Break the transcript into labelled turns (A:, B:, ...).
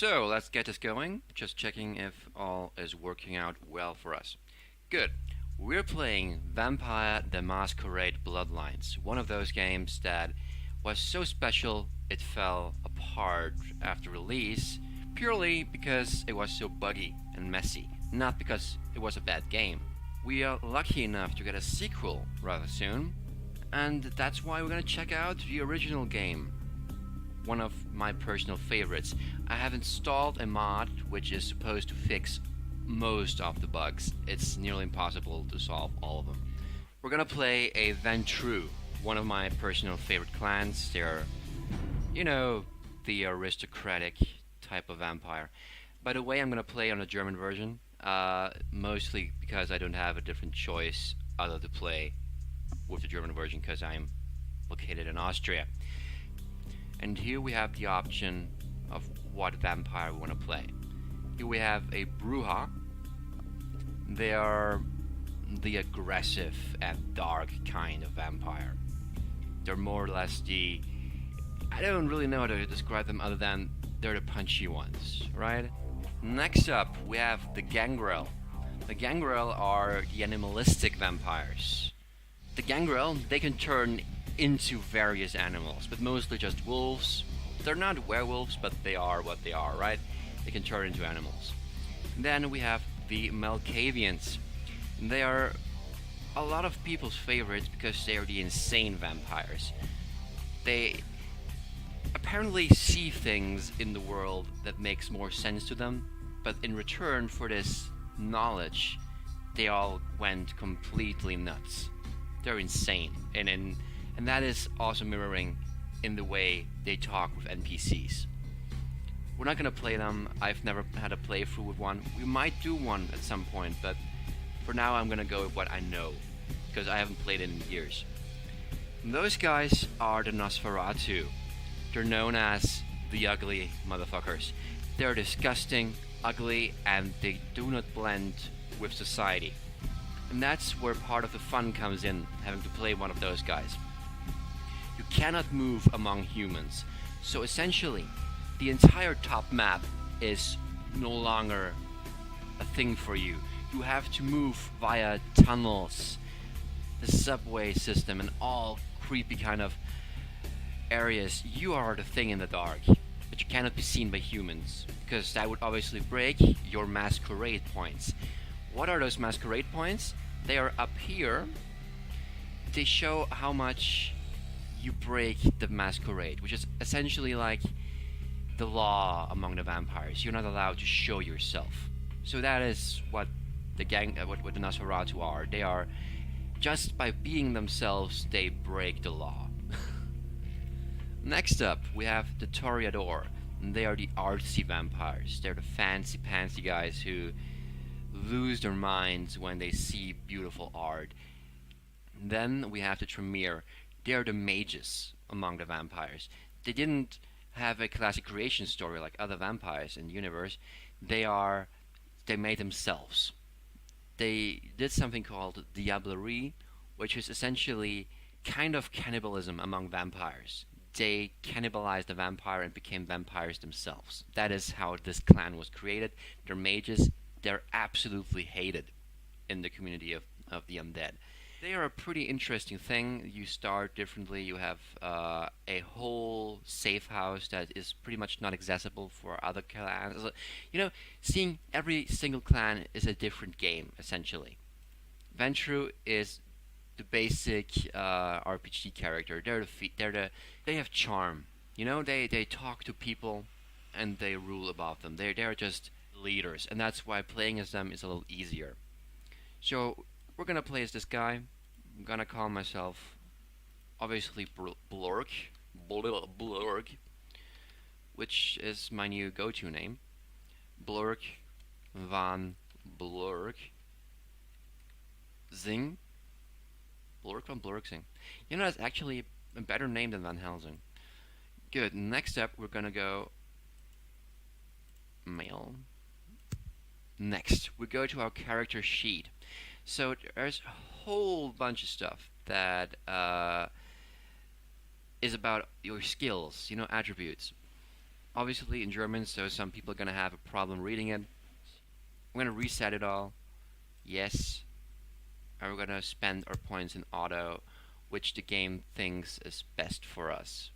A: So let's get this going. Just checking if all is working out well for us. Good. We're playing Vampire the Masquerade Bloodlines, one of those games that was so special it fell apart after release purely because it was so buggy and messy, not because it was a bad game. We are lucky enough to get a sequel rather soon, and that's why we're gonna check out the original game, one of my personal favorites. I have installed a mod which is supposed to fix most of the bugs. It's nearly impossible to solve all of them. We're gonna play a Ventrue, one of my personal favorite clans. They're, the aristocratic type of vampire. By the way, I'm gonna play on the German version, mostly because I don't have a different choice other to play with the German version because I'm located in Austria. And here we have the option of what vampire we want to play. Here we have a Bruja. They are the aggressive and dark kind of vampire. They're more or less I don't really know how to describe them other than they're the punchy ones, right? Next up, we have the Gangrel. The Gangrel are the animalistic vampires. The Gangrel, they can turn into various animals, but mostly just wolves. They're not werewolves, but they are what they are, right? They can turn into animals. Then we have the Malkavians. They are a lot of people's favorites because they are the insane vampires. They apparently see things in the world that makes more sense to them, but in return for this knowledge, they all went completely nuts. They're insane, and that is also mirroring in the way they talk with NPCs. We're not gonna play them. I've never had a playthrough with one. We might do one at some point, but for now I'm gonna go with what I know, because I haven't played it in years. And those guys are the Nosferatu. They're known as the ugly motherfuckers. They're disgusting, ugly, and they do not blend with society. And that's where part of the fun comes in, having to play one of those guys. You cannot move among humans, so essentially, the entire top map is no longer a thing for you. You have to move via tunnels, the subway system, and all creepy kind of areas. You are the thing in the dark, but you cannot be seen by humans, because that would obviously break your masquerade points. What are those masquerade points? They are up here. They show how much you break the masquerade, which is essentially like the law among the vampires. You're not allowed to show yourself. So that is what the Nosferatu are. They are, just by being themselves, they break the law. Next up, we have the Toreador. And they are the artsy vampires. They're the fancy pantsy guys who lose their minds when they see beautiful art. Then we have the Tremere. They are the mages among the vampires. They didn't have a classic creation story like other vampires in the universe. They made themselves. They did something called diablerie, which is essentially kind of cannibalism among vampires. They cannibalized the vampire and became vampires themselves. That is how this clan was created. They're mages. They're absolutely hated in the community of the undead. They are a pretty interesting thing. You start differently. You have a whole safe house that is pretty much not accessible for other clans. Seeing every single clan is a different game, essentially. Ventrue is the basic RPG character. They have charm. They talk to people and they rule above them. They're just leaders, and that's why playing as them is a little easier. So we're gonna play as this guy. I'm gonna call myself obviously Blork, which is my new go-to name. Blork van Blork Zing. Blork van Blork Zing. That's actually a better name than Van Helsing. Good. Next up, we're gonna go male. Next, we go to our character sheet. So there's a whole bunch of stuff that is about your skills, attributes. obviously in German, so some people are gonna have a problem reading it. I'm gonna reset it all. Yes. And we're gonna spend our points in auto, which the game thinks is best for us.